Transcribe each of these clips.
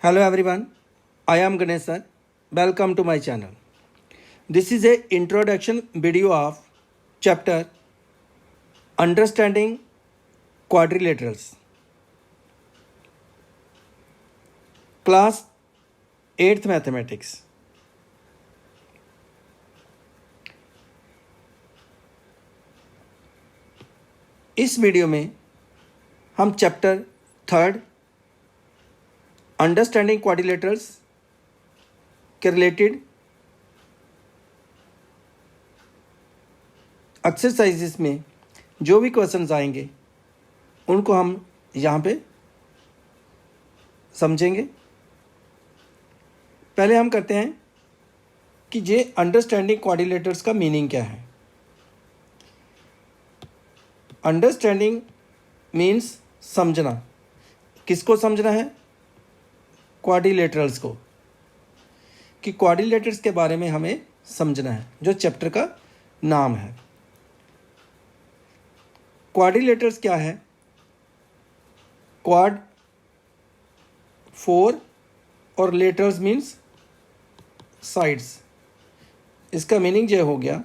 Hello everyone, I am Ganesh sir. Welcome to my channel. This is a introduction video of chapter Understanding Quadrilaterals. Class 8th Mathematics. इस video में हम chapter 3 understanding quadrilaterals के related exercises में जो भी questions आएंगे उनको हम यहाँ पे समझेंगे। पहले हम करते हैं कि ये अंडरस्टैंडिंग क्वाड्रिलेटरल्स का मीनिंग क्या है। अंडरस्टैंडिंग मीन्स समझना। किसको समझना है? क्वाड्रिलेटरल्स को, कि क्वाड्रिलेटरल्स के बारे में हमें समझना है, जो चैप्टर का नाम है। क्वाड्रिलेटरल्स क्या है? क्वाड 4 और लेटरल्स मीन्स साइड्स। इसका मीनिंग यह हो गया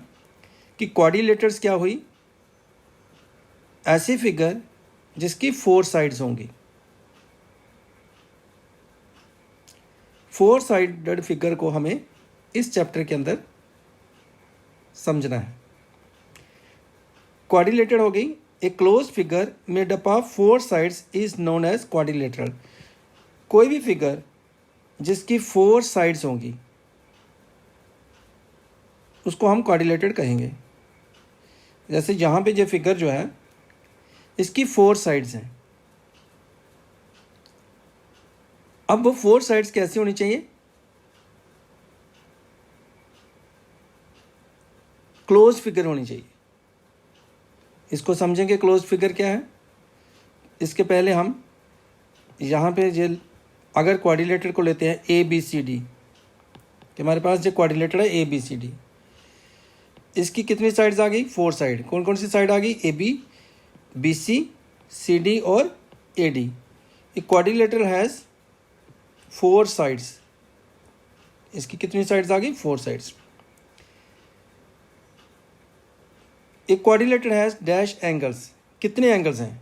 कि क्वाड्रिलेटरल्स क्या हुई? ऐसी फिगर जिसकी 4 साइड्स होंगी। 4 साइडेड फिगर को हमें इस चैप्टर के अंदर समझना है। क्वाड्रिलेटरल हो गई a close figure made up of 4 sides is known as quadrilateral. कोई भी फिगर जिसकी 4 साइड्स होंगी उसको हम क्वाड्रिलेटरल कहेंगे। जैसे यहाँ पे जो फिगर जो है इसकी 4 साइड्स हैं। अब वो 4 साइड्स कैसी होनी चाहिए? क्लोज फिगर होनी चाहिए। इसको समझेंगे क्लोज फिगर क्या है। इसके पहले हम यहाँ पे जो अगर क्वाड्रिलेटरल को लेते हैं ए बी सी डी, कि हमारे पास जो क्वाड्रिलेटरल है ए बी सी डी, इसकी कितनी साइड्स आ गई? 4 साइड। कौन कौन सी साइड आ गई? A B, B C, C D और A D. A quadrilateral has 4 sides. इसकी कितनी साइड्स आ गई? 4 साइड्स। एक क्वाड्रिलेटरल हैज डैश एंगल्स। कितने एंगल्स हैं?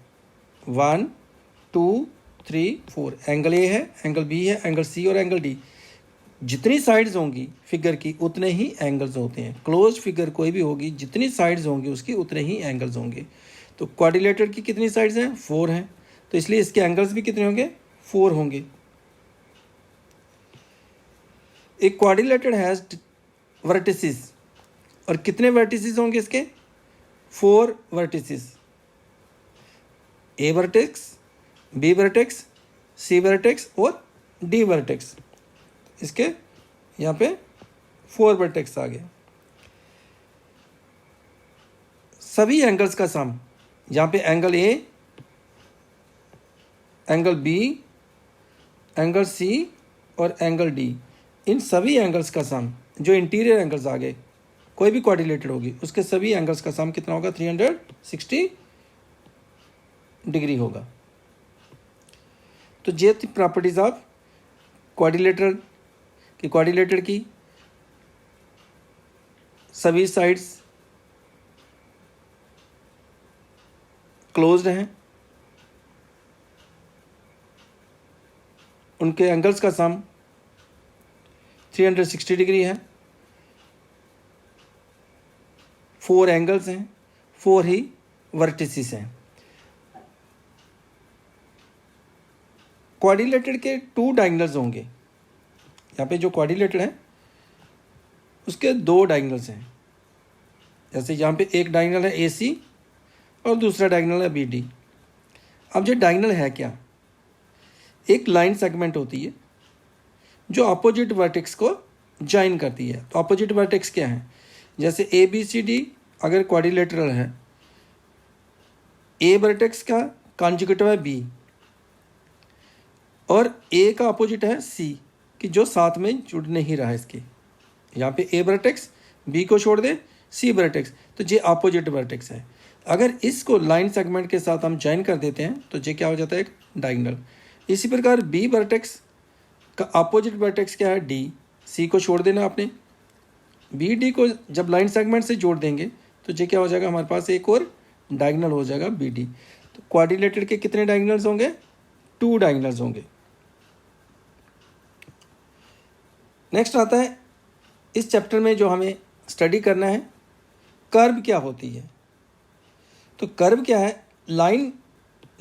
1 2 3 4। एंगल ए है, एंगल बी है, एंगल सी और एंगल डी। जितनी साइड्स होंगी फिगर की उतने ही एंगल्स होते हैं। क्लोज फिगर कोई भी होगी, जितनी साइड्स होंगी उसकी उतने ही एंगल्स होंगे। तो क्वाड्रिलेटरल की कितनी साइड्स हैं? 4 हैं। तो इसलिए इसके एंगल्स भी कितने होंगे? 4 होंगे। एक क्वाड्रिलेटरल हैज वर्टिसेस। और कितने वर्टिसेस होंगे इसके? 4 वर्टिसेस। ए वर्टेक्स, बी वर्टेक्स, सी वर्टेक्स और डी वर्टेक्स। इसके यहाँ पे 4 वर्टेक्स आ गए। सभी एंगल्स का सम, यहाँ पे angle A, angle B, angle C और एंगल डी, इन सभी एंगल्स का सम, जो इंटीरियर एंगल्स आ गए, कोई भी क्वाड्रिलेटरल होगी उसके सभी एंगल्स का सम कितना होगा? 360 डिग्री होगा। तो ये थी प्रॉपर्टीज ऑफ क्वाड्रिलेटरल कि क्वाड्रिलेटरल की सभी साइड्स क्लोज्ड हैं, उनके एंगल्स का सम 360 डिग्री है, 4 एंगल्स हैं, 4 ही वर्टिसेस हैं। क्वाड्रिलेटरल के 2 डायगोनल्स होंगे। यहाँ पे जो क्वाड्रिलेटरल है उसके 2 डायगोनल्स हैं। जैसे यहाँ पे एक डायगोनल है ए सी और दूसरा डायगोनल है बी डी। अब जो डायगोनल है क्या? एक लाइन सेगमेंट होती है जो अपोजिट वर्टेक्स को ज्वाइन करती है। तो अपोजिट वर्टेक्स क्या है? जैसे ए बी सी डी अगर क्वाड्रिलेटरल है, ए वर्टेक्स का कॉन्जुगेटिव है बी और ए का अपोजिट है सी, कि जो साथ में जुड़ नहीं रहा है इसके। यहाँ पे ए वर्टेक्स, बी को छोड़ दे, सी वर्टेक्स, तो ये अपोजिट वर्टेक्स है। अगर इसको लाइन सेगमेंट के साथ हम ज्वाइन कर देते हैं तो ये क्या हो जाता है? एक डायगोनल। इसी प्रकार बी वर्टेक्स का अपोजिट वर्टेक्स क्या है, डी। सी को छोड़ देना आपने, बी डी को जब लाइन सेगमेंट से जोड़ देंगे तो ये क्या हो जाएगा, हमारे पास एक और डायगोनल हो जाएगा बी डी। तो क्वाड्रिलेटरल के कितने डायगोनल्स होंगे, 2 डायगोनल्स होंगे। नेक्स्ट आता है इस चैप्टर में जो हमें स्टडी करना है, कर्व क्या होती है। तो कर्व क्या है, लाइन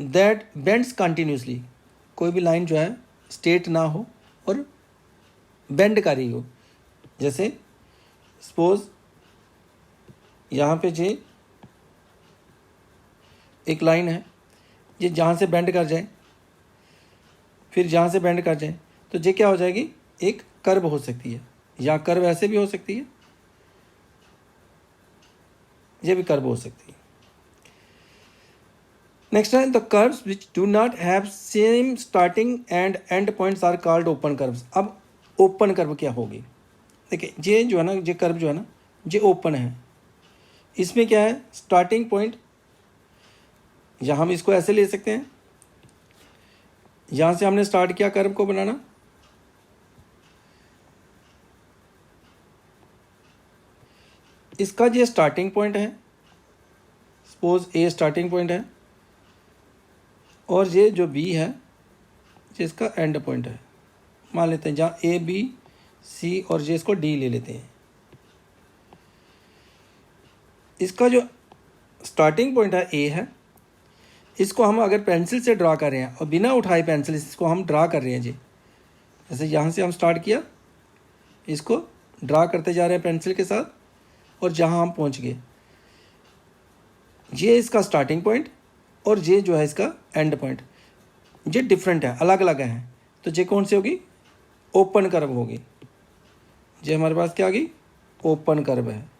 दैट बेंड्स कंटिन्यूसली, कोई भी लाइन जो है स्ट्रेट ना हो और बेंड कर रही हो। जैसे सपोज यहाँ पे जे एक लाइन है, ये जहाँ से बेंड कर जाए फिर जहाँ से बेंड कर जाए, तो ये क्या हो जाएगी, एक कर्व हो सकती है, या कर्व ऐसे भी हो सकती है, ये भी कर्व हो सकती है। नेक्स्ट है the curves which do not have same starting and end points are called open curves. अब ओपन कर्व क्या होगी, देखिए ये जो है ना, ये कर्व जो है ना, ये ओपन है। इसमें क्या है, स्टार्टिंग पॉइंट, या हम इसको ऐसे ले सकते हैं, यहाँ से हमने स्टार्ट किया कर्व को बनाना, इसका ये स्टार्टिंग पॉइंट है, सपोज ए स्टार्टिंग पॉइंट है, और ये जो बी है ये इसका एंड पॉइंट है। मान लेते हैं जहाँ ए बी सी और ये इसको डी ले लेते हैं। इसका जो स्टार्टिंग पॉइंट है ए है, इसको हम अगर पेंसिल से ड्रा कर रहे हैं और बिना उठाए पेंसिल इसको हम ड्रा कर रहे हैं जी, जैसे यहाँ से हम स्टार्ट किया, इसको ड्रा करते जा रहे हैं पेंसिल के साथ, और जहाँ हम पहुँच गए, ये इसका स्टार्टिंग पॉइंट और ये जो है इसका एंड पॉइंट, ये डिफरेंट है, अलग अलग हैं। तो ये कौन सी होगी, ओपन कर्व होगी। ये हमारे पास क्या आ गई, ओपन कर्व है।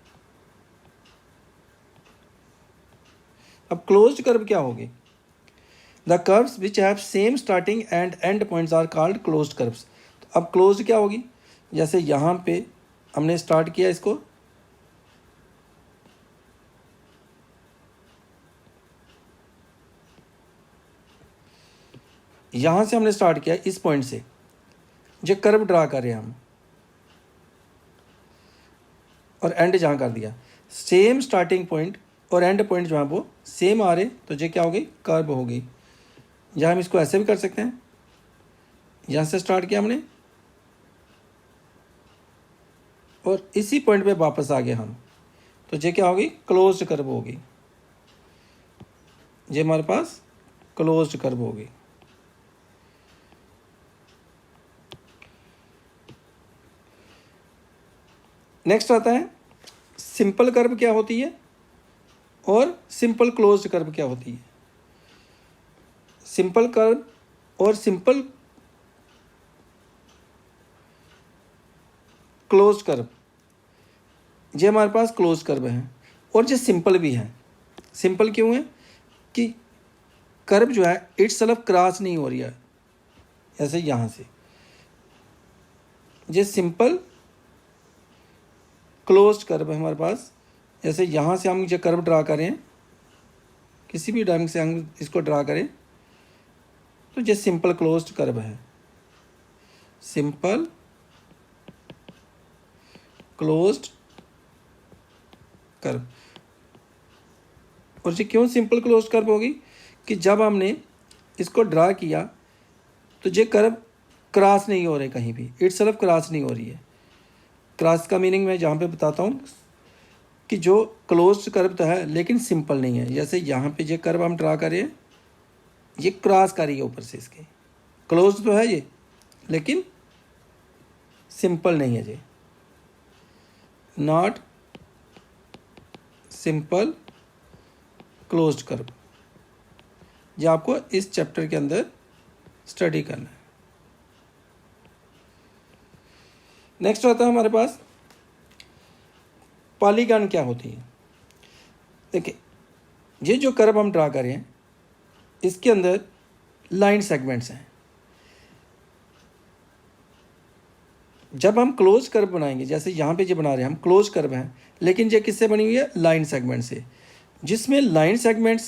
अब क्लोज्ड कर्व क्या होगी, the curves which have same starting and end points are called closed curves. तो अब क्लोज्ड क्या होगी, जैसे यहाँ पे हमने स्टार्ट किया इसको, यहाँ से हमने स्टार्ट किया इस पॉइंट से, जो कर्व ड्रा कर रहे हैं हम, और एंड जहाँ कर दिया, सेम स्टार्टिंग पॉइंट और एंड पॉइंट जो है वो सेम आ रहे, तो ये क्या होगी, कर्व होगी। या हम इसको ऐसे भी कर सकते हैं, यहाँ से स्टार्ट किया हमने और इसी पॉइंट पे वापस आ गए हम, तो ये क्या होगी, क्लोज्ड कर्व होगी। ये हमारे पास क्लोज्ड कर्व होगी। नेक्स्ट आता है सिंपल कर्व क्या होती है और सिंपल क्लोज्ड कर्व क्या होती है। सिंपल कर्व और सिंपल क्लोज्ड कर्व, ये हमारे पास क्लोज्ड कर्व है, और ये सिंपल भी है। सिंपल क्यों है कि कर्व जो है इट्स सेल्फ क्रॉस नहीं हो रही है, ऐसे यहाँ से। ये सिंपल क्लोज्ड कर्व है हमारे पास, जैसे यहाँ से हम ये कर्व ड्रा करें, किसी भी ढंग से हम इसको ड्रा करें, तो ये सिंपल क्लोज्ड कर्व है, सिंपल क्लोज्ड कर्व। और ये क्यों सिंपल क्लोज्ड कर्व होगी कि जब हमने इसको ड्रा किया तो ये कर्व क्रॉस नहीं हो रहे कहीं भी, इट्स सेल्फ क्रॉस नहीं हो रही है। क्रॉस का मीनिंग मैं जहाँ पे बताता हूँ कि जो क्लोज्ड कर्व तो है लेकिन सिंपल नहीं है। जैसे यहाँ पे ये कर्व हम ड्रा करें, ये क्रॉस कर रही है ऊपर से, इसके क्लोज्ड तो है ये लेकिन सिंपल नहीं है, ये नॉट सिंपल क्लोज्ड कर्व। ये आपको इस चैप्टर के अंदर स्टडी करना है। नेक्स्ट आता है हमारे पास पॉलीगॉन क्या होती है। देखिए ये जो कर्व हम ड्रा कर रहे हैं इसके अंदर लाइन सेगमेंट्स हैं। जब हम क्लोज कर्व बनाएंगे, जैसे यहाँ पे जो बना रहे हैं हम क्लोज कर्व हैं, लेकिन ये किससे बनी हुई है, लाइन सेगमेंट से। जिसमें लाइन सेगमेंट्स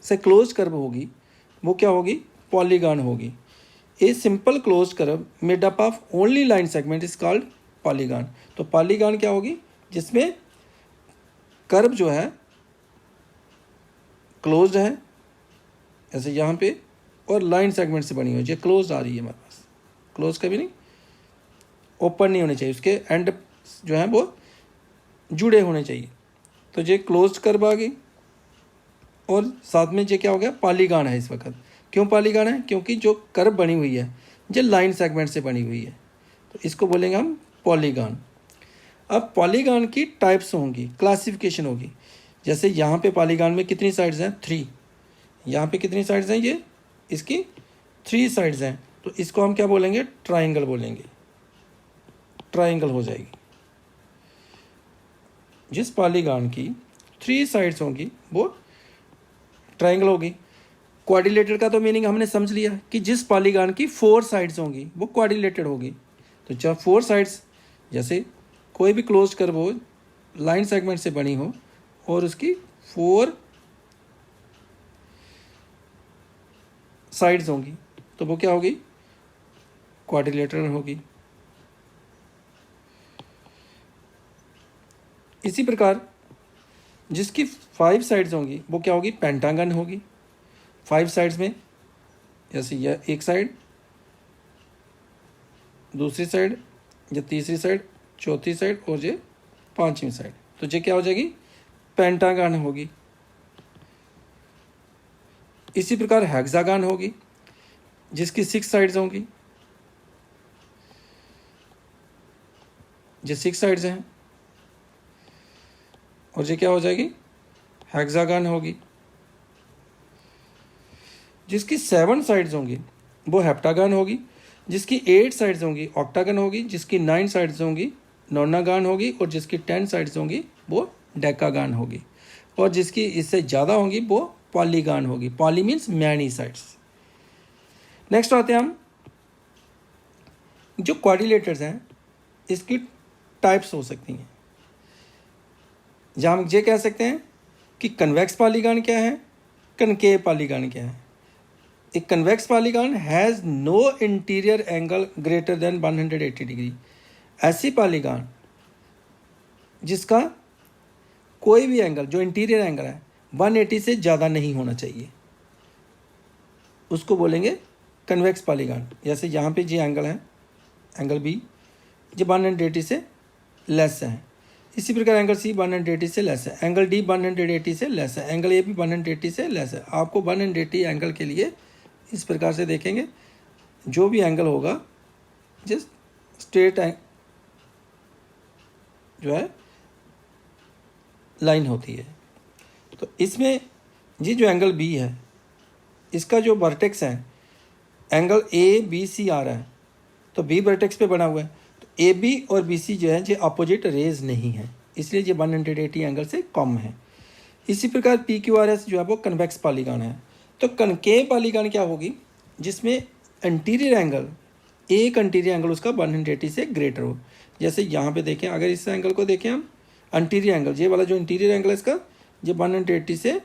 से क्लोज कर्व होगी वो क्या होगी, पॉलीगॉन होगी। A simple close curve made up of only line segment is called polygon. तो पॉलीगॉन क्या होगी, जिसमें कर्व जो है क्लोज्ड है ऐसे यहाँ पे, और लाइन सेगमेंट से बनी हुई है, ये क्लोज आ रही है हमारे पास, क्लोज कभी नहीं, ओपन नहीं होने चाहिए, उसके एंड जो है वो जुड़े होने चाहिए। तो ये क्लोज कर्व आ गई, और साथ में ये क्या हो गया, पॉलीगॉन है इस वक्त। क्यों पॉलीगॉन है, क्योंकि जो कर्व बनी हुई है ये लाइन सेगमेंट से बनी हुई है, तो इसको बोलेंगे हम पॉलीगॉन। अब पॉलीगॉन की टाइप्स होंगी, क्लासिफिकेशन होगी। जैसे यहाँ पे पॉलीगॉन में कितनी साइड्स हैं, 3। यहाँ पे कितनी साइड्स हैं, ये इसकी 3 साइड्स हैं, तो इसको हम क्या बोलेंगे, ट्राइंगल बोलेंगे, ट्राइंगल हो जाएगी। जिस पॉलीगॉन की 3 साइड्स होंगी वो ट्राइंगल होगी। क्वाड्रिलेटरल का तो मीनिंग हमने समझ लिया कि जिस पॉलीगॉन की 4 साइड्स होंगी वो क्वाड्रिलेटरल होगी। तो जब 4 साइड्स, जैसे कोई भी क्लोज कर्व हो, लाइन सेगमेंट से बनी हो और उसकी 4 साइड्स होंगी, तो वो क्या होगी, क्वाड्रिलेटरल होगी। इसी प्रकार जिसकी 5 साइड्स होंगी वो क्या होगी, पेंटागन होगी। 5 साइड्स में जैसे यह एक साइड, दूसरी साइड, या तीसरी साइड, चौथी साइड और ये 5वीं साइड, तो ये क्या हो जाएगी, पेंटागन होगी। इसी प्रकार हेक्सागन होगी, जिसकी 6 साइड्स होंगी, ये 6 साइड्स हैं, और ये क्या हो जाएगी, हेक्सागन होगी। जिसकी 7 साइड्स होंगी वो हेप्टागन होगी, जिसकी 8 साइड्स होंगी ऑक्टागन होगी, जिसकी 9 साइड्स होंगी नोनागन होगी, और जिसकी 10 साइड्स होंगी वो डेकागन होगी, और जिसकी इससे ज़्यादा होंगी वो पॉलीगॉन होगी। Poly means many sides. Next आते हैं हम, जो क्वाड्रिलेटर्स हैं इसकी टाइप्स हो सकती हैं। जहाँ हम ये कह सकते हैं कि कन्वेक्स पॉलीगॉन क्या है, कनकेव पॉलीगॉन क्या है। एक convex polygon has no interior angle greater than 180 degree. ऐसी पॉलीगॉन जिसका कोई भी एंगल, जो इंटीरियर एंगल है 180 से ज़्यादा नहीं होना चाहिए, उसको बोलेंगे कन्वेक्स पॉलीगॉन। जैसे यहाँ पे ये एंगल है, एंगल बी, ये 180 से लेस है। इसी प्रकार एंगल सी 180 से लेस है, एंगल डी 180 से लेस है, एंगल ए भी 180 से लेस है। आपको 180 एंगल के लिए इस प्रकार से देखेंगे, जो भी एंगल होगा जिस स्ट्रेट जो है लाइन होती है। तो इसमें ये जो एंगल बी है, इसका जो वर्टेक्स है, एंगल ए बी सी आ रहा है, तो बी वर्टेक्स पे बना हुआ है, तो ए बी और बी सी जो है ये अपोजिट रेज नहीं है, इसलिए ये 180 एंगल से कम है। इसी प्रकार पी क्यू आर एस जो है वो कन्वेक्स पॉलीगॉन है। तो कनकेव पॉलीगॉन क्या होगी, जिसमें इंटीरियर एंगल, एक इंटीरियर एंगल उसका 180 से ग्रेटर हो। जैसे यहाँ पे देखें, अगर इस एंगल को देखें हम, इंटीरियर एंगल, ये वाला जो इंटीरियर एंगल है इसका, ये 180 से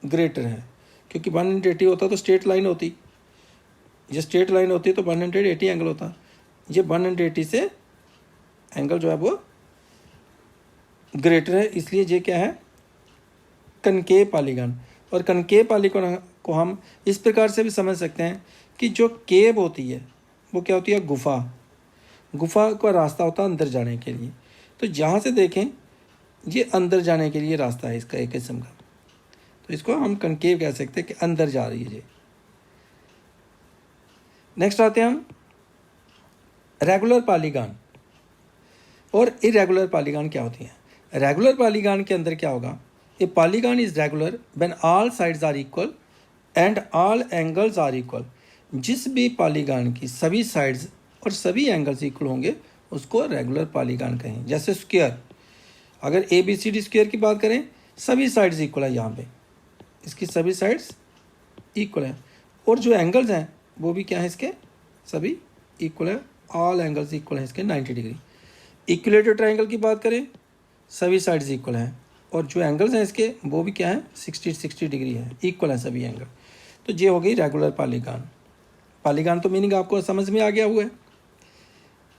ग्रेटर है, क्योंकि 180 होता तो स्ट्रेट लाइन होती, ये स्ट्रेट लाइन होती तो 180 एंगल होता। ये 180 से एंगल जो है वो ग्रेटर है, इसलिए ये क्या है, कनकेव पॉलीगॉन। और कनकेव पॉलीगॉन को हम इस प्रकार से भी समझ सकते हैं कि जो केव होती है वो क्या होती है, गुफा, गुफा का रास्ता होता है अंदर जाने के लिए। तो जहाँ से देखें ये अंदर जाने के लिए रास्ता है इसका एक किस्म का, तो इसको हम कनकेव कह सकते हैं कि अंदर जा रही है ये। नेक्स्ट आते हैं हम रेगुलर पॉलीगॉन और इरेगुलर पॉलीगॉन क्या होती हैं। रेगुलर पॉलीगॉन के अंदर क्या होगा, a polygon is regular when all sides are equal and all angles are equal. जिस भी पॉलीगॉन की सभी साइड्स और सभी एंगल्स इक्वल होंगे उसको रेगुलर पॉलीगॉन कहें। जैसे स्क्वायर, अगर A B C D square की बात करें, सभी साइड्स इक्वल है, यहाँ पे इसकी सभी साइड्स इक्वल है, और जो एंगल्स हैं वो भी क्या है, इसके सभी इक्वल है, ऑल एंगल्स इक्वल हैं इसके 90 डिग्री। इक्विलेटर ट्राइंगल की बात करें, सभी साइड्स इक्वल हैं, और जो एंगल्स हैं इसके वो भी क्या है, 60 डिग्री है, इक्वल है सभी एंगल। तो ये हो गई रेगुलर पॉलीगॉन। पॉलीगॉन तो मीनिंग आपको समझ में आ गया हुआ है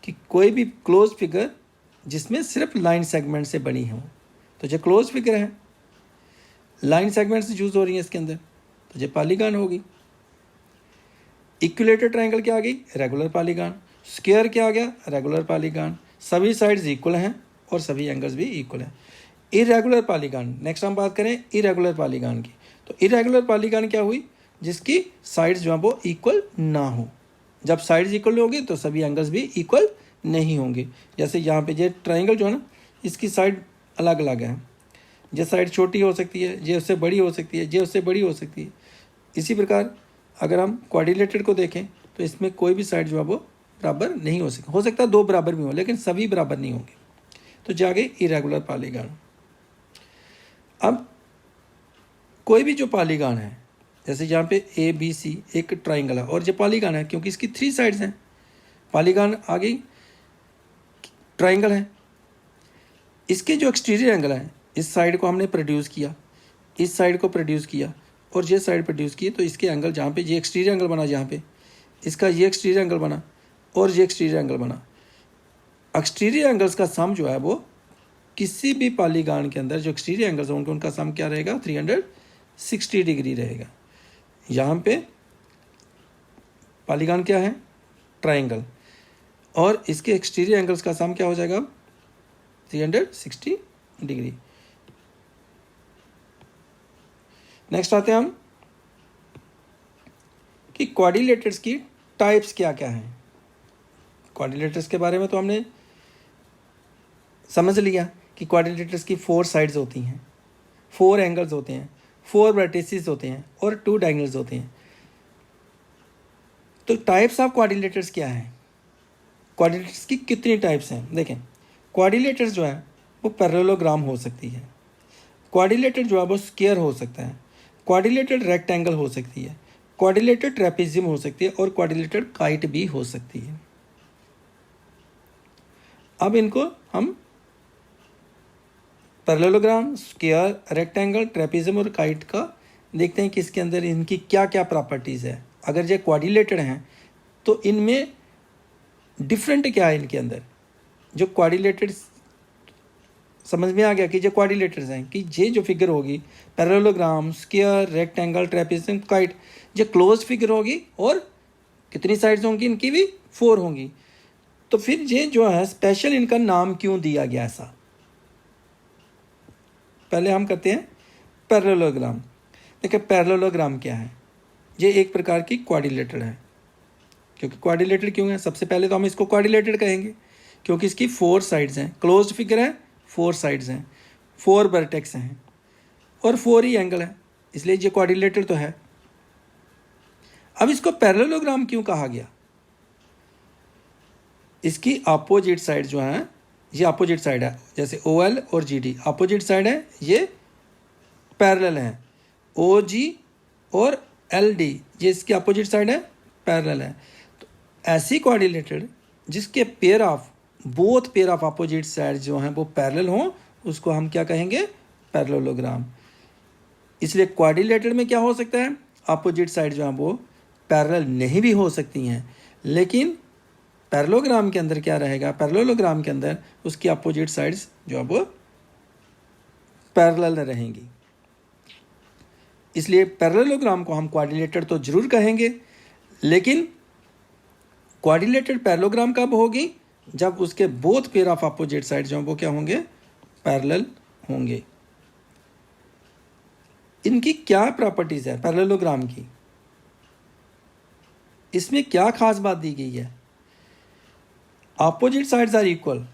कि कोई भी क्लोज फिगर जिसमें सिर्फ लाइन सेगमेंट से बनी हो, तो जो क्लोज फिगर है लाइन सेगमेंट से यूज हो रही है इसके अंदर, तो ये पॉलीगॉन होगी। इक्विलेटरल ट्रायंगल क्या आ गई? Regular polygon. स्क्वायर क्या आ गया? Regular polygon. सभी साइड्स इक्वल हैं और सभी एंगल्स भी इक्वल हैं। इरेगुलर पॉलीगॉन, नेक्स्ट हम बात करें इरेगुलर पॉलीगॉन की। तो इरेगुलर पॉलीगॉन क्या हुई? जिसकी साइड्स जो है वो इक्वल ना हो। जब साइड्स इक्वल होगी तो सभी एंगल्स भी इक्वल नहीं होंगे। जैसे यहाँ पे ये ट्रायंगल जो है ना, इसकी साइड अलग अलग है। ये साइड छोटी हो सकती है, ये उससे बड़ी हो सकती है, ये उससे बड़ी हो सकती है। इसी प्रकार अगर हम क्वाड्रिलेटरल को देखें तो इसमें कोई भी साइड जो है वो बराबर नहीं हो सकती। हो सकता है दो बराबर भी हो, लेकिन सभी बराबर नहीं होंगे। तो जागे इरेगुलर पॉलीगॉन। अब कोई भी जो पॉलीगॉन है, जैसे यहाँ पे ए बी सी एक ट्राइंगल है और ये पॉलीगॉन है क्योंकि इसकी 3 साइड्स हैं। पॉलीगॉन आ गई, ट्राइंगल है, इसके जो एक्सटीरियर एंगल है, इस साइड को हमने प्रोड्यूस किया, इस साइड को प्रोड्यूस किया और ये साइड प्रोड्यूस की, तो इसके एंगल जहाँ पे ये एक्सटीरियर एंगल बना, यहाँ पे इसका ये एक्सटीरियर एंगल बना और ये एक्सटीरियर एंगल बना। एक्सटीरियर एंगल्स का सम जो है वो किसी भी पॉलीगॉन के अंदर जो एक्सटीरियर एंगल्स होंगे उनका सम क्या रहेगा? 360 डिग्री रहेगा। यहाँ पे पॉलीगॉन क्या है? ट्राइंगल, और इसके एक्सटीरियर एंगल्स का सम क्या हो जाएगा? 360 डिग्री। नेक्स्ट आते हैं हम कि क्वाड्रिलेटरल्स की टाइप्स क्या क्या हैं। क्वाड्रिलेटरल्स के बारे में तो हमने समझ लिया कि क्वाड्रिलेटरल्स की 4 साइड्स होती हैं, 4 एंगल्स होते हैं, 4 वर्टिसेस होते हैं और 2 डायगोनल्स होते हैं। तो टाइप्स ऑफ क्वाड्रिलेटरल्स क्या हैं? क्वाड्रिलेटरल्स की कितनी टाइप्स हैं? देखें, क्वाड्रिलेटरल्स जो है वो पैरेललोग्राम हो सकती है, क्वाड्रिलेटर जो है वो स्क्वायर हो सकता है, क्वाड्रिलेटर रेक्टेंगल हो सकती है, क्वाड्रिलेटर ट्रेपेजियम हो सकती है और क्वाड्रिलेटर काइट भी हो सकती है। अब इनको हम पैरेललोग्राम, स्क्वायर, रेक्टेंगल, ट्रेपेजियम और काइट का देखते हैं कि इसके अंदर इनकी क्या क्या प्रॉपर्टीज़ है। अगर ये क्वाड्रिलेटर हैं तो इनमें डिफरेंट क्या है इनके अंदर? जो क्वाड्रिलेटर समझ में आ गया कि जो क्वाड्रिलेटर्स हैं कि ये जो फिगर होगी parallelogram, square, rectangle, trapezium, kite, ये क्लोज फिगर होगी और कितनी साइड्स होंगी? इनकी भी 4 होंगी। तो फिर ये जो है स्पेशल इनका नाम क्यों दिया गया ऐसा? पहले हम करते हैं पैरेललोग्राम। देखिए पैरेललोग्राम क्या है? ये एक प्रकार की क्वाड्रिलेटर है। क्योंकि क्वाड्रिलेटर क्यों है? सबसे पहले तो हम इसको क्वाड्रिलेटर कहेंगे क्योंकि इसकी 4 साइड्स हैं, क्लोज्ड फिगर है, 4 साइड्स हैं, 4 वर्टेक्स हैं और 4 ही एंगल है, इसलिए ये क्वाड्रिलेटर तो है। अब इसको पैरेललोग्राम क्यों कहा गया? इसकी अपोजिट साइड जो है, ये अपोजिट साइड है, जैसे OL और GD अपोजिट साइड है, ये पैरेलल है। OG और LD ये इसकी अपोजिट साइड है, पैरेलल है। तो ऐसी क्वाड्रिलेटर जिसके pair of both pair of opposite side जो हैं वो पैरेलल हों, उसको हम क्या कहेंगे? पैरेललोग्राम। इसलिए क्वाड्रिलेटर में क्या हो सकता है? अपोजिट साइड जो हैं वो पैरेलल नहीं भी हो सकती हैं, लेकिन पैरेललोग्राम के अंदर क्या रहेगा? पैरेललोग्राम के अंदर उसकी अपोजिट साइड्स जो है वो पैरेलल रहेंगी। इसलिए पैरेललोग्राम को हम क्वाड्रिलेटर तो जरूर कहेंगे, लेकिन क्वाड्रिलेटर पैरेललोग्राम कब होगी? जब उसके both pair of opposite side जो वो क्या होंगे? पैरेलल होंगे। इनकी क्या प्रॉपर्टीज है पैरेललोग्राम की? इसमें क्या खास बात दी गई है? Opposite sides are equal.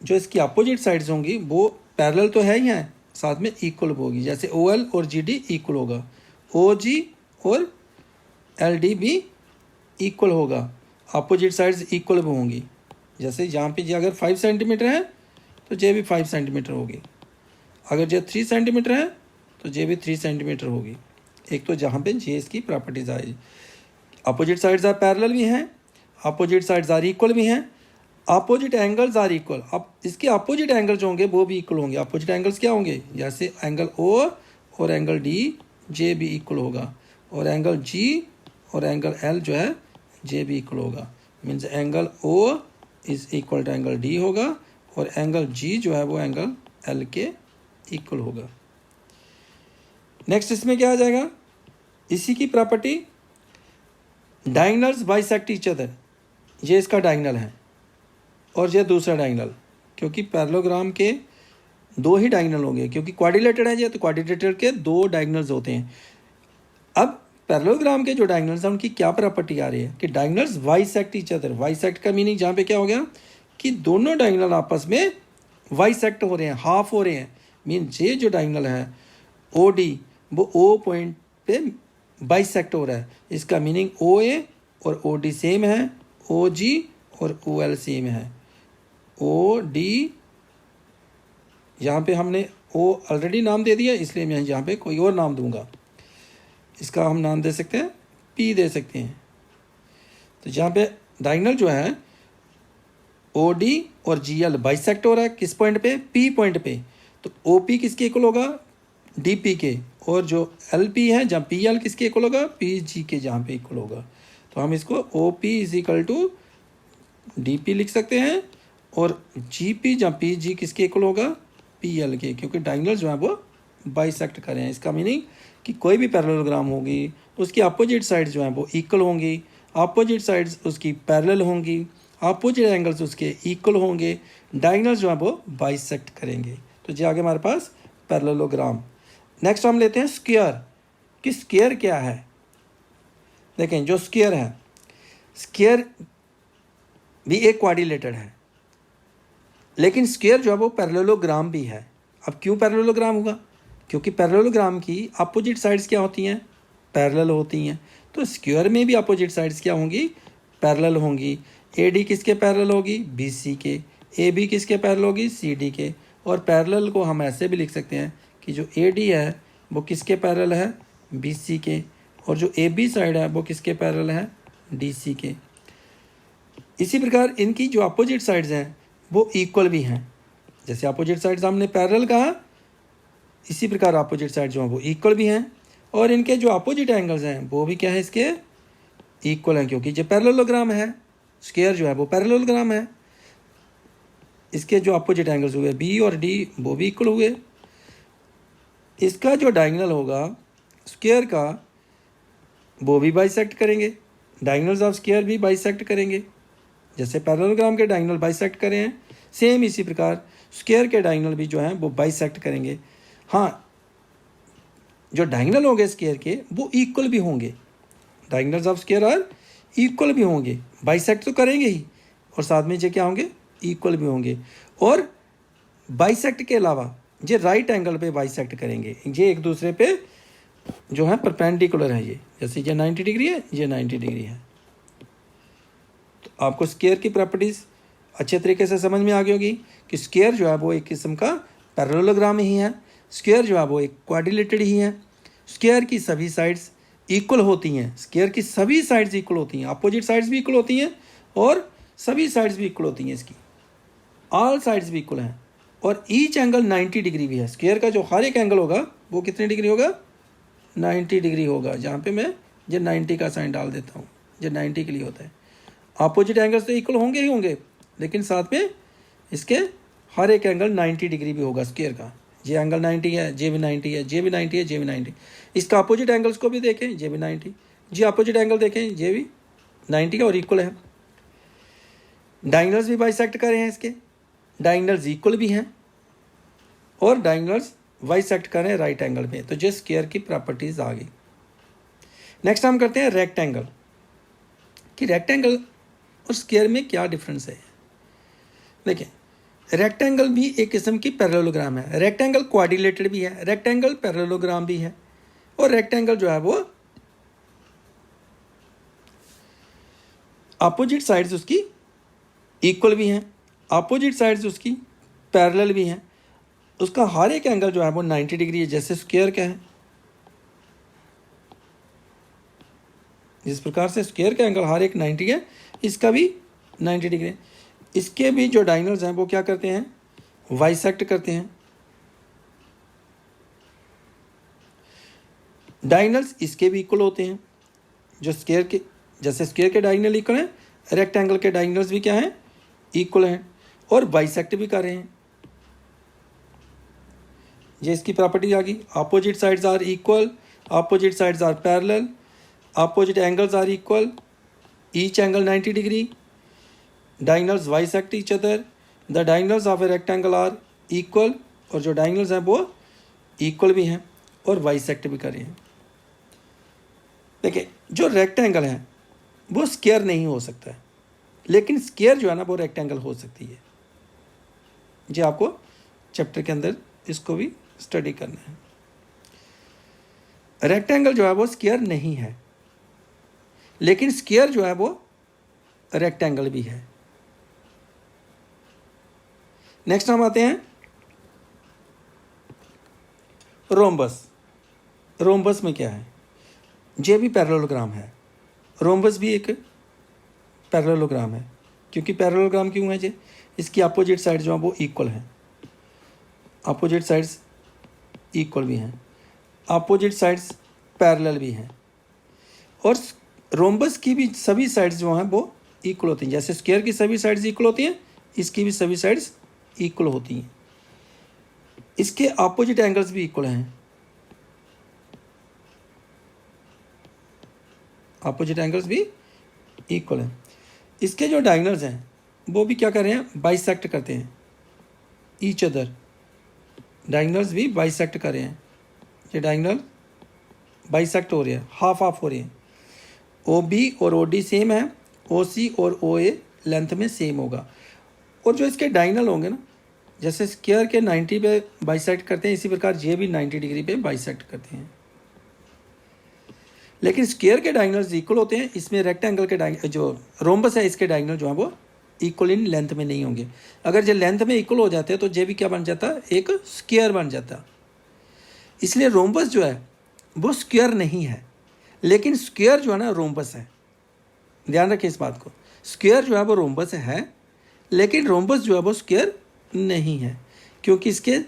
जो इसकी अपोजिट साइड्स होंगी वो पैरेलल तो है ही हैं, साथ में इक्वल होगी। जैसे OL और GD इक्वल होगा, OG और LD भी इक्वल होगा, अपोजिट साइड्स इक्वल होंगी। जैसे यहाँ पे ये अगर 5 सेंटीमीटर है तो ये भी 5 सेंटीमीटर होगी, अगर ये 3 सेंटीमीटर है तो ये भी 3 सेंटीमीटर होगी। एक तो जहाँ पे ये इसकी प्रॉपर्टीज आएगी, अपोजिट साइड्स आर पैरेलल भी हैं, अपोजिट साइड्स आर इक्वल भी हैं, अपोजिट एंगल्स आर इक्वल। अब इसके अपोजिट एंगल जो होंगे वो भी इक्वल होंगे। अपोजिट एंगल्स क्या होंगे? जैसे एंगल O और एंगल D ये भी इक्वल होगा, और एंगल G और एंगल L जो है जे भी इक्वल होगा, means angle O is equal to angle D होगा और एंगल जी जो है वो एंगल एल के इक्वल होगा। नेक्स्ट इसमें क्या आ जाएगा, इसी की property, diagonals bisect each other, ये इसका डायगोनल है और ये दूसरा डायगोनल, क्योंकि पैरेललोग्राम के दो ही डायगोनल होंगे, क्योंकि क्वाड्रिलेटरल है ये, तो क्वाड्रिलेटरल के दो डायगोनल्स होते हैं। अब पैरेललोग्राम के जो डायगोनल्स हैं उनकी क्या प्रॉपर्टी आ रही है कि diagonals bisect each other. Bisect का मीनिंग जहाँ पे क्या हो गया कि दोनों डायगोनल आपस में बाइसेक्ट हो रहे हैं, हाफ हो रहे हैं। मीन ये जो डायगोनल है ओ डी वो ओ पॉइंट पे बाइसेक्ट हो रहा है। इसका मीनिंग ओ ए और ओ डी सेम है, ओ जी और ओ एल सेम है। ओ डी यहाँ पे हमने ओ ऑलरेडी नाम दे दिया, इसलिए मैं यहाँ पे कोई और नाम दूंगा। इसका हम नाम दे सकते हैं पी दे सकते हैं। तो यहाँ पे डायगोनल जो है ओ डी और जी एल बाइसेक्ट हो रहा है किस पॉइंट पे, पी पॉइंट पे। तो ओ पी किसके इक्वल होगा, डी पी के, और जो एल पी है जहाँ पी एल किसके इक्वल होगा, पी जी के जहाँ पे इक्वल होगा। तो हम इसको O P is equal to D P लिख सकते हैं और जी पी जहाँ पी जी किसके इक्वल होगा, पी एल के, क्योंकि डायगोनल जो है वो बाइसेक्ट कर रहे हैं। इसका मीनिंग कि कोई भी पैरेललोग्राम होगी उसकी अपोजिट साइड्स जो हैं वो इक्वल होंगी, अपोजिट साइड्स उसकी पैरेलल होंगी, अपोजिट एंगल्स उसके इक्वल होंगे, डायगोनल्स जो हैं वो बाइसेक्ट करेंगे। तो जी आगे हमारे पास पैरेललोग्राम। नेक्स्ट हम लेते हैं स्क्वायर, कि स्क्वायर क्या है। देखें जो स्क्वायर है, स्क्वायर भी एक क्वाड्रिलेटरल है, लेकिन स्क्वायर जो है वो पैरेललोग्राम भी है। अब क्यों पैरेललोग्राम होगा, क्योंकि पैरेललोग्राम की अपोजिट साइड्स क्या होती हैं, पैरेलल होती हैं। तो स्क्वायर में भी अपोजिट साइड्स क्या होंगी, पैरेलल होंगी। ए डी किसके पैरेलल होगी, बी सी के, ए बी किसके पैरेलल होगी, सी डी के। और पैरेलल को हम ऐसे भी लिख सकते हैं कि जो ए डी है वो किसके पैरेलल है, बी सी के, और जो ए बी साइड है वो किसके पैरेलल है, डी सी के। इसी प्रकार इनकी जो अपोजिट साइड्स हैं वो इक्वल भी हैं। जैसे अपोजिट साइड्स हमने पैरेलल कहा, इसी प्रकार अपोजिट साइड जो है वो इक्वल भी हैं, और इनके जो अपोजिट एंगल्स हैं वो भी क्या है, इसके इक्वल हैं, क्योंकि जो पैरेललोग्राम है, स्क्वायर जो है वो पैरेललोग्राम है। इसके जो अपोजिट एंगल्स हुए बी और डी वो भी इक्वल हुए। इसका जो डायगोनल होगा स्क्वायर का वो भी बाइसेक्ट करेंगे, डायगोनल्स ऑफ स्क्वायर भी बाइसेक्ट करेंगे। जैसे पैरेललोग्राम के डायगोनल बाइसेक्ट करें हैं, सेम इसी प्रकार स्क्वायर के डायगोनल भी जो हैं वो बाइसेक्ट करेंगे। हाँ, जो डायगोनल होंगे स्क्वायर के वो इक्वल भी होंगे, diagonals of square are equal भी होंगे, बाइसेक्ट तो करेंगे ही, और साथ में ये क्या होंगे, इक्वल भी होंगे। और बाइसेक्ट के अलावा ये राइट एंगल पे बाइसेक्ट करेंगे, ये एक दूसरे पे जो है परपेंडिकुलर है। ये जैसे ये 90 डिग्री है, ये 90 डिग्री है। तो आपको स्क्वायर की प्रॉपर्टीज़ अच्छे तरीके से समझ में आ गई होगी कि स्क्वायर जो है वो एक किस्म का पैरेललोग्राम ही है, स्क्वायर जो है वो एक क्वाड्रिलेटरल ही है। स्क्वायर की सभी साइड्स इक्वल होती हैं, स्क्वायर की सभी साइड्स इक्वल होती हैं, अपोजिट साइड्स भी इक्वल होती हैं और सभी साइड्स भी इक्वल होती हैं, इसकी ऑल साइड्स भी इक्वल हैं। और ईच एंगल 90 डिग्री भी है। स्क्वायर का जो हर एक एंगल होगा वो कितने डिग्री होगा, 90 डिग्री होगा। जहाँ पे मैं ये 90 का साइन डाल देता हूँ, ये 90 के लिए होता है। अपोजिट एंगल्स तो इक्वल होंगे ही होंगे, लेकिन साथ में इसके हर एक एंगल 90 डिग्री भी होगा स्क्वायर का। ये एंगल 90 है, जे भी 90 है, जे भी 90 है, जे भी 90। इसका अपोजिट एंगल्स को भी देखें, जे भी 90, जी अपोजिट एंगल देखें, ये भी 90 और इक्वल है। डायगोनल्स भी बाइसेक्ट कर रहे हैं, इसके डायगोनल्स इक्वल भी हैं और डायगोनल्स बाइसेक्ट कर रहे हैं राइट एंगल में। तो जो स्क्वायर की प्रॉपर्टीज आ गई। नेक्स्ट हम करते हैं रेक्टेंगल, कि रेक्टेंगल और स्क्वायर में क्या डिफरेंस है। देखिए, रेक्टेंगल भी एक किस्म की पैरेललोग्राम है। रेक्टेंगल क्वाड्रिलेटरल भी है, रेक्टेंगल पैरेललोग्राम भी है, और रेक्टेंगल जो है वो अपोजिट साइड्स उसकी इक्वल भी हैं, अपोजिट साइड्स उसकी पैरेलल भी हैं। उसका हर एक एंगल जो है वो 90 डिग्री है, जैसे स्क्वायर का है। जिस प्रकार से स्क्वायर का एंगल हर एक 90 है, इसका भी 90 डिग्री है। इसके भी जो डायगोनल्स हैं वो क्या करते हैं, बाइसेक्ट करते हैं। डायगोनल्स इसके भी इक्वल होते हैं, जो स्क्वायर के जैसे स्क्वायर के डायगोनल इक्वल हैं, रेक्टेंगल के डायगोनल्स भी क्या हैं, इक्वल हैं, और बाइसेक्ट भी कर रहे हैं। ये इसकी प्रॉपर्टी आ गई। Opposite sides are equal, opposite sides are parallel, opposite angles are equal, each angle 90 degree, diagonals bisect each other, the diagonals of a rectangle are equal, और जो डायगोनल्स हैं वो इक्वल भी हैं और बाइसेक्ट भी कर रहे हैं। देखिए जो रेक्टेंगल है वो स्क्वायर नहीं हो सकता है, लेकिन स्क्वायर जो है ना वो रेक्टेंगल हो सकती है। जी आपको चैप्टर के अंदर इसको भी स्टडी करना है। रेक्टेंगल जो है वो स्क्वायर नहीं है, लेकिन स्क्वायर जो है वो रेक्टेंगल भी है। नेक्स्ट हम आते हैं रोम्बस। रोम्बस में क्या है, ये भी पैरेललोग्राम है, रोम्बस भी एक पैरेललोग्राम है। क्योंकि पैरेललोग्राम क्यों है जी, इसकी अपोजिट साइड जो है वो इक्वल है, अपोजिट साइड्स इक्वल भी हैं, अपोजिट साइड्स पैरेलल भी हैं, और रोम्बस की भी सभी साइड्स जो हैं वो इक्वल होती हैं। जैसे स्क्वायर की सभी साइड्स इक्वल होती हैं, इसकी भी सभी साइड्स इक्वल होती हैं। इसके अपोजिट एंगल्स भी इक्वल हैं, अपोजिट एंगल्स भी इक्वल हैं। इसके जो डायगोनल्स हैं वो भी क्या कर रहे हैं, बाइसेक्ट करते हैं ईच अदर, डायगोनल्स भी बाइसेक्ट कर रहे हैं। ये डायगोनल बाइसेक्ट हो रहे हैं, हाफ हाफ हो रहे हैं। ओ बी और ओ डी सेम है, ओ सी और ओ ए लेंथ में सेम होगा। और जो इसके डायगोनल होंगे ना, जैसे स्क्वायर के 90 पे बाइसेक्ट करते हैं, इसी प्रकार ये भी 90 डिग्री पे बाइसेक्ट करते हैं। लेकिन स्क्वायर के डायगोनल्स इक्वल होते हैं, इसमें रेक्टेंगल के जो रोम्बस है इसके डायगोनल जो है वो इक्वल इन लेंथ में नहीं होंगे। अगर ये लेंथ में इक्वल हो जाते हैं तो ये भी क्या बन जाता, एक स्क्वायर बन जाता। इसलिए रोम्बस जो है वो स्क्वायर नहीं है, लेकिन स्क्वायर जो है ना रोम्बस है। ध्यान रखिए इस बात को, स्क्वायर जो है वो रोम्बस है, लेकिन रोम्बस जो है वो स्क्वायर नहीं है, क्योंकि इसके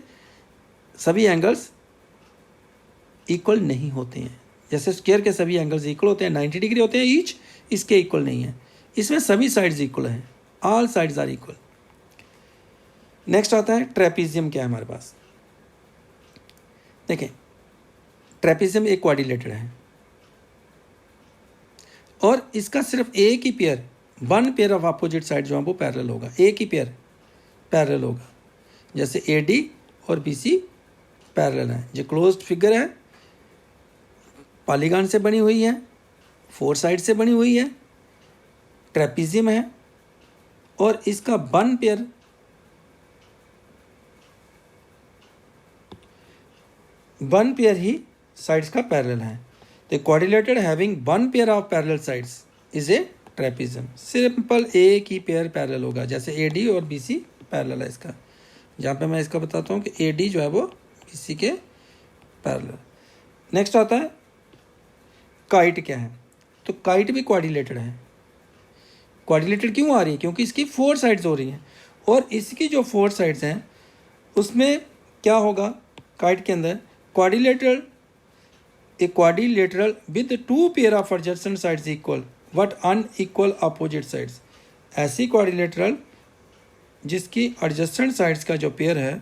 सभी एंगल्स इक्वल नहीं होते हैं। जैसे स्क्वायर के सभी एंगल्स इक्वल होते हैं, 90 डिग्री होते हैं ईच, इसके इक्वल नहीं है। इसमें सभी साइड्स इक्वल हैं, all sides are equal. Next आता है ट्रेपीजियम। क्या है हमारे पास, देखें ट्रेपीजियम एक क्वाड्रिलेटरल है, और इसका सिर्फ एक ही pair, one pair of opposite side जो है वो पैरेलल होगा, एक ही पेयर पैरेलल होगा। जैसे ए डी और बी सी पैरेलल है। जो क्लोज्ड फिगर है, पॉलीगॉन से बनी हुई है, फोर साइड से बनी हुई है, ट्रेपीजियम है, और इसका वन पेयर ही साइड्स का पैरेलल है। तो quadrilateral having one pair of parallel sides is a trapezium. Simple एक ही पेयर पैरेलल होगा, जैसे ए डी और बी सी पैरेलल है इसका। जहाँ पे मैं इसका बताता हूँ कि ए डी जो है वो बी सी के पैरेलल। नेक्स्ट आता है काइट। क्या है, तो काइट भी क्वाड्रिलेटरल है। क्वाड्रिलेटरल क्यों आ रही है, क्योंकि इसकी फोर साइड्स हो रही हैं, और इसकी जो फोर साइड्स हैं उसमें क्या होगा, काइट के अंदर quadrilateral, a quadrilateral with two pair of adjacent sides equal but unequal opposite sides. ऐसी क्वाड्रिलेटरल जिसकी एडजेसेंट साइड्स का जो पेयर है,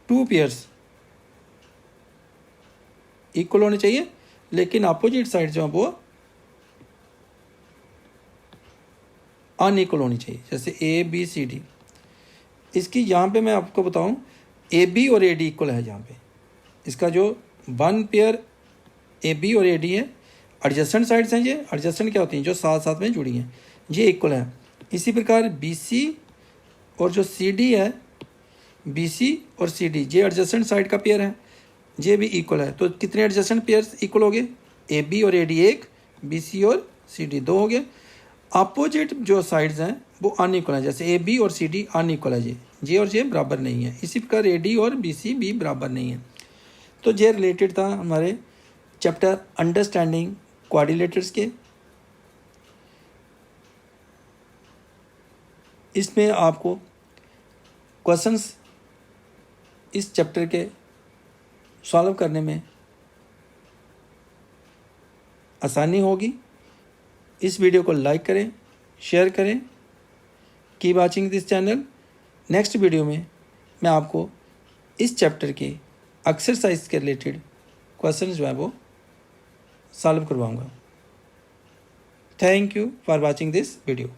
टू पेयर्स इक्वल होने चाहिए, लेकिन अपोजिट साइड जो है वो अनइक्वल होनी चाहिए। जैसे ए बी सी डी, इसकी यहाँ पे मैं आपको बताऊँ, ए बी और ए डी इक्वल है। यहाँ पे इसका जो वन पेयर ए बी और ए डी है, एडजेसेंट साइड्स हैं, ये एडजेसेंट क्या होती हैं, जो साथ साथ में जुड़ी हैं, ये इक्वल है। इसी प्रकार बी सी और जो सी डी है, बी सी और सी डी ये एडजेसेंट साइड का पेयर है, ये भी इक्वल है। तो कितने एडजेसेंट पेयर्स इक्वल हो गए, ए बी और ए डी एक, बी सी और सी डी दो हो गए। अपोजिट जो साइड्स हैं वो अनइक्वल है, जैसे ए बी और सी डी अनइक्वल है, ये और ये बराबर नहीं है। इसी प्रकार ए डी और बी सी भी बराबर नहीं है। तो ये रिलेटेड था हमारे चैप्टर अंडरस्टैंडिंग क्वाड्रिलेटर्स के। इसमें आपको क्वेश्चंस इस चैप्टर के सॉल्व करने में आसानी होगी। इस वीडियो को लाइक करें, शेयर करें। Keep watching this channel. Next video में मैं आपको इस चैप्टर के एक्सरसाइज के रिलेटेड क्वेश्चंस जो है वो सॉल्व करवाऊंगा। Thank you for watching this video.